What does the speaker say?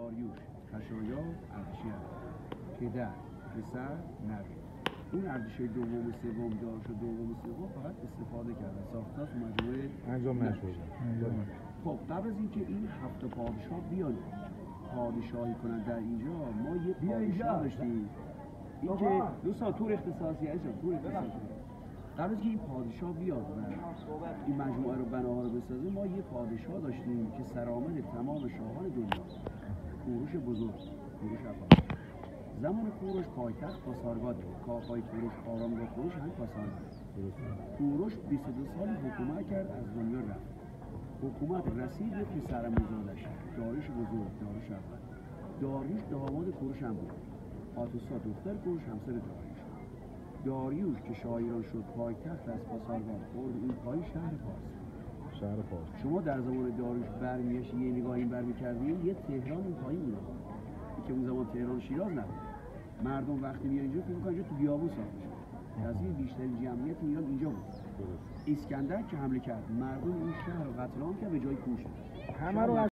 داریوش، خشایار، اردشیر، پدر، پسر، نوه. اون اردشیر دوم و سوم داریوش دوم و سوم فقط استفاده کردن، ساختار تو مجموعه انجام نشد. خب قبل از اینکه این 7 پادشاه بیان پادشاهی کنن در اینجا، ما یه پادشاه داشتیم. این که دوستان تور اختصاصی عزیزم، تور اختصاصی. قبل از که این پادشاه بیاد و این مجموعه رو بناها رو بسازه، ما یه پادشاه داشتیم که سرآمد تمام شاهان دنیا، کوروش بزرگ، کوروش افغان. زمان کوروش پایتخت پاسارگاد بود، کاخهای کوروش، آرامگاه کوروش هم پاسارگاد. کوروش 22 سال حکومت کرد، از دنیا رفت. حکومت رسید به پسرموزادش، داریوش بزرگ، داریوش اول. داریوش داماد کوروش هم بود. آتوسا دختر کوروش همسر داریوش. داریوش که شاه ایران شد، پایتخت از پاسارگاد برد این پای شهر فارس. شما در زمان داریوش برمیگشت یه نگاه این برمی‌کردین، یه تهران این پایین بود که اون زمان تهران شیراز نبود. مردم وقتی میان اینجا فکر می‌کنن اینجا تو بیابون ساخته شده. از این بیشترین جمعیت ایران اینجا بود. اسکندر که حمله کرد، مردم این شهر رو قتل عام کرد، به جای کوش همه رو